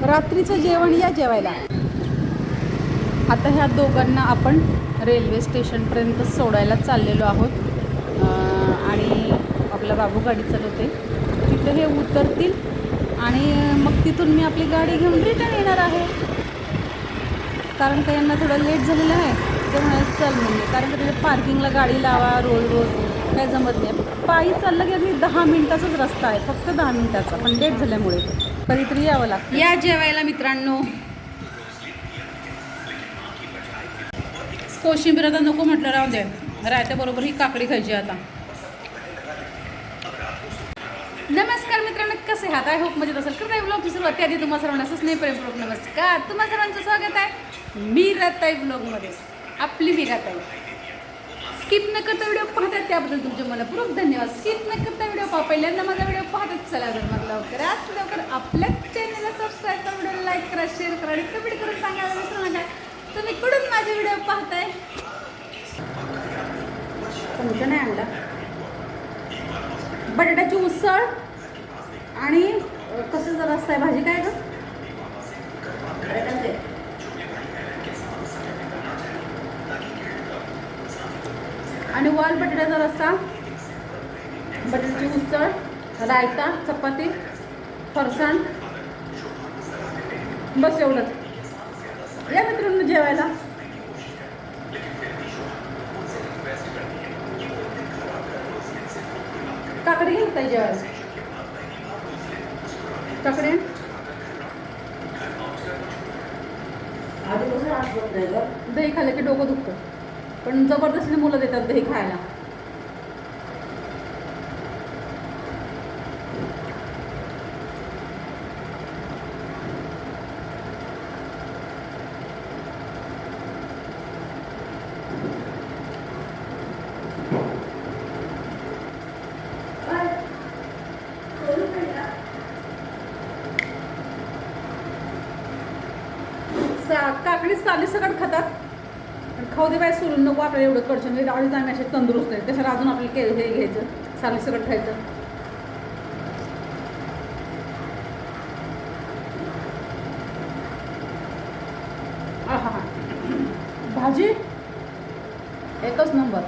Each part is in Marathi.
रात्रीचं जेवण या जेवायला. आता ह्या दोघांना आपण रेल्वे स्टेशनपर्यंत सोडायला चाललेलो आहोत आणि आपला बाबू गाडी चालवते. तिथे हे उतरतील आणि मग तिथून मी आपली गाडी घेऊन रिटर्न येणार आहे. कारण का यांना थोडं लेट झालेलं आहे ते म्हणाले चल म्हणजे, कारण का तिथे पार्किंगला गाडी लावा रोज काय जमत नाही. पायी चाललं की अगदी 10 मिनिटाचाच रस्ता आहे, फक्त 10 मिनिटाचा, पण लेट झाल्यामुळे कधीतरी यावं लागतं. या जेवायला मित्रांनो. कोशिंबीर आता नको म्हटलं, राहू दे. रायत्याबरोबर ही काकडी खायची आता. नमस्कार मित्रांनो, कसे आहात? आय होप मजेत असेल. करताय ब्लॉगची सुरुवात त्याआधी तुम्हाला सर्वांना स्नेहपूर्वक नमस्कार. तुम्हा सर्वांचं स्वागत आहे मीराताई ब्लॉगमध्ये. आपली मीराताई. स्किप न करता व्हिडिओ पाहतात त्याबद्दल तुमचे मनपूर्वक धन्यवाद. स्किप न करता व्हिडिओ पहा, पहिल्यांदा माझा व्हिडिओ पाहतात चला तर मग लवकर आपल्या चॅनलला सबस्क्राईब करा, व्हिडिओला लाईक करा, शेअर करा आणि कमेंट करून सांगायला विसरू नका तुम्ही कुठून माझे व्हिडिओ पाहताय. चमचा नाही आणला. बटाट्याची उसळ आणि कसं जरा रस्सा आहे. भाजी काय ग? आणि वाल बटाट्याचा रस्सा, बटाट्याची उसळ, रायता, चपाती, फरसाण, बस एवढंच. या मित्रांनो जेवायला. काकडी घेऊन ताई जेवायला. काकडी दही खाल्लं की डोकं दुखतं, पण जबरदस्तीने मुलं देतात दही खायला. काकडी साली सकट खातात. खाऊ दे बाय, सोडून नको आपल्याला एवढं कडचं. म्हणजे आधीच आम्ही असे तंदुरुस्त आहे, त्याच्यावर अजून आपल्याला हे घ्यायचं, साली सकट खायचं. हा भाजी एकच नंबर.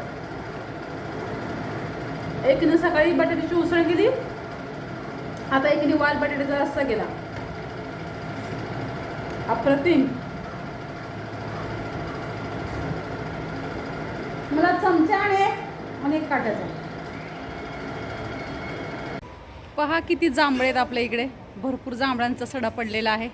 एकीने सकाळी बटाट्याची उसळ केली, आता एकीने वाल बटाट्याचा रस्सा केला. अप्रतिम. मला चमचा आणि एक काट्याचा. पहा किती जांभळे आहेत आपल्या इकडे. भरपूर जांभळांचा सडा पडलेला आहे.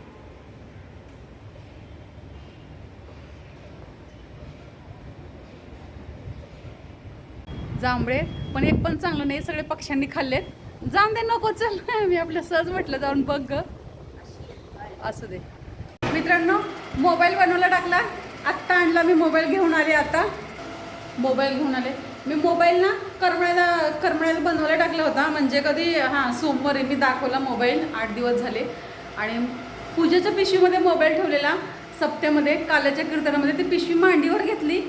जांभळे पण एक पण चांगलं नाही, सगळे पक्ष्यांनी खाल्लेत. जाऊन दे, नको चल. मी आपलं सहज म्हटलं जाऊन बघ ग. असू दे मित्रांनो. मोबाईल बनवायला टाकला, आत्ता आणला मी. मोबाईल घेऊन आले, आता मोबाईल घेऊन आले मी. मोबाईल ना करमळ्याला बनवायला टाकला होता, म्हणजे कधी सोमवारी मी दाखवला मोबाईल. 8 दिवस झाले. आणि पूजेच्या पिशवीमध्ये मोबाईल ठेवलेला सप्त्यामध्ये, काल्याच्या कीर्तनामध्ये. ती पिशवी मांडीवर घेतली,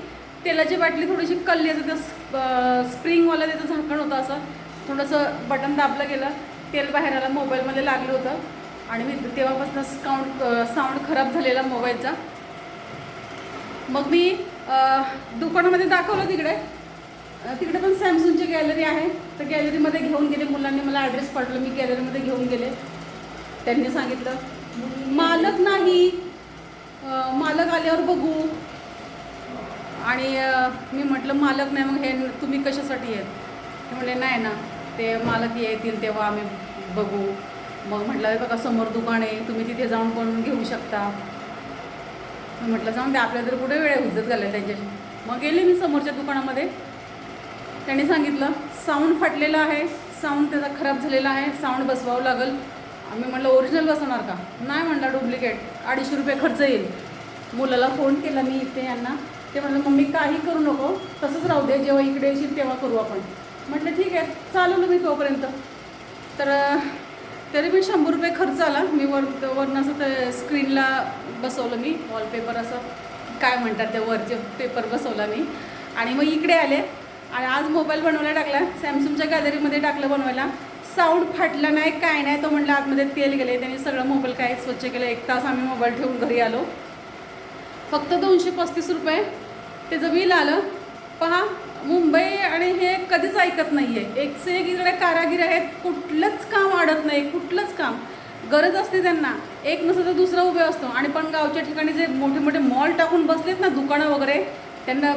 तेलाची बाटली थोडीशी कल्ली, असं स्प्रिंगवाला त्याचं झाकण होतं, असं थोडंसं बटन दाबलं गेलं, तेल बाहेर आलं, मोबाईलमध्ये लागलं होतं. आणि मी तेव्हापासून साऊंड खराब झालेला मोबाईलचा. मग मी दुकानामध्ये दाखवलं. तिकडे पण सॅमसंगची गॅलरी आहे, तर गॅलरीमध्ये घेऊन गेले. मुलांनी मला ॲड्रेस पाठवला, मी गॅलरीमध्ये घेऊन गेले. त्यांनी सांगितलं मालक नाही, मालक आल्यावर बघू. आणि मी म्हटलं मालक नाही, मग हे तुम्ही कशासाठी आहेत? ते म्हटले नाही ना, ते मालक येतील तेव्हा आम्ही बघू. मग म्हटलं बघा समोर दुकान आहे, तुम्ही तिथे जाऊन पण घेऊ शकता. म्हटलं जाऊन ते आपल्या तर कुठे वेळ हुजत घालल्या त्यांच्याशी. मग गेले मी समोरच्या दुकानामध्ये. त्यांनी सांगितलं साऊंड फाटलेला आहे, साऊंड त्याचा खराब झालेला आहे, साऊंड बसवावं लागेल. आम्ही म्हटलं ओरिजिनल बसवणार का? नाही म्हटलं डुप्लिकेट, 250 रुपये खर्च येईल. मुलाला फोन केला मी इथे यांना. ते म्हटलं मम्मी काही करू नको, तसंच राहू दे, जेव्हा इकडे येशील तेव्हा करू आपण. म्हटलं ठीक आहे. चालवलं मी तोपर्यंत. तर तरी मी 100 रुपये खर्च आला. मी वरनं असं ते स्क्रीनला बसवलं मी, वॉलपेपर असं काय म्हणतात ते वरचे पेपर बसवला मी. आणि मग इकडे आले आणि आज मोबाईल बनवायला टाकला. सॅमसंगच्या गॅलरीमध्ये टाकलं बनवायला. साऊंड फाटला नाही काय नाही. तो म्हटलं आतमध्ये तेल गेले. त्यांनी सगळं मोबाईल काय स्वच्छ केलं. 1 तास आम्ही मोबाईल ठेवून घरी आलो. फक्त 235 रुपये त्याचं बिल आलं. पहा, मुंबई आणि हे कधीच ऐकत नाही आहे. एकसे एक इकडे कारागीर आहेत. कुठलंच काम वाढत नाही, कुठलंच काम. गरज असते त्यांना, एक नसतं तर दुसरा उभे असतो. आणि पण गावच्या ठिकाणी जे मोठे मोठे मॉल टाकून बसलेत ना, दुकानं वगैरे, त्यांना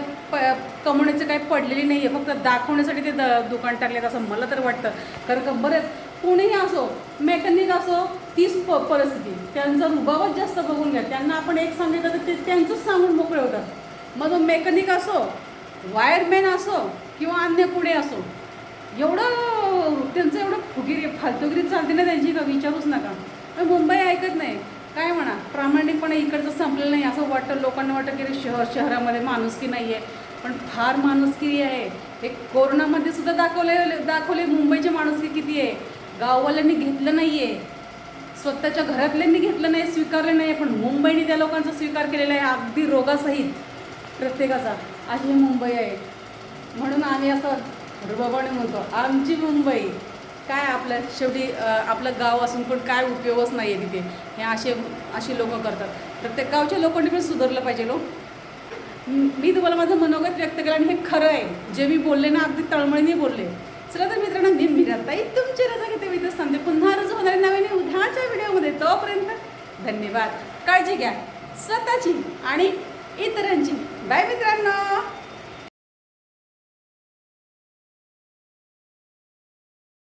कमवण्याचं काही पडलेली नाही आहे. फक्त दाखवण्यासाठी ते दुकान टाकलेत असं मला तर वाटतं. कारण का बरेच कोणीही असो, मेकॅनिक असो, तीच परिस्थिती. त्यांचा रुबाबच जास्त बघून घ्या. त्यांना आपण एक सांगितलं तर ते त्यांचंच सांगून मोकळे होतात. मग तो मेकॅनिक असो, वायरमॅन असो किंवा अन्य पुढे असो, एवढं त्यांचं एवढं फुगिरी फालतुगिरी चालते ना त्यांची, का विचारूच नका. पण मुंबई ऐकत नाही. काय म्हणा, प्रामाणिकपणे इकडचं संपलेलं नाही असं वाटतं. लोकांना वाटतं की शहरामध्ये माणुसकी नाही आहे, पण फार माणुसकी आहे. हे कोरोनामध्ये सुद्धा दाखवले मुंबईची माणुसकी किती आहे. गाववाल्यांनी घेतलं नाही आहे, स्वतःच्या घरातल्यांनी घेतलं नाही, स्वीकारलं नाही. पण मुंबईने त्या लोकांचा स्वीकार केलेला आहे, अगदी रोगासहित प्रत्येकाचा. अशी मुंबई आहे. म्हणून आम्ही असं रुबाबाने म्हणतो, आमची मुंबई. काय आपलं शेवटी आपलं गाव असून पण काय उपयोगच नाही आहे तिथे. हे अशी लोक करतात. प्रत्येक गावच्या लोकांनी पण सुधारलं पाहिजे. मी तुम्हाला माझं मनोगत व्यक्त केलं आणि हे खरं आहे. जे मी बोलले ना, अगदी तळमळीने बोलले. चला तर मित्रांनो, मी मीराताई तुमची रजा घेते. मी तर सांगते पुन्हा रोज होणारे नवीन उद्याच्या व्हिडिओमध्ये. तोपर्यंत धन्यवाद. काळजी घ्या स्वतःची आणि इतरांची. बाय मित्रांनो.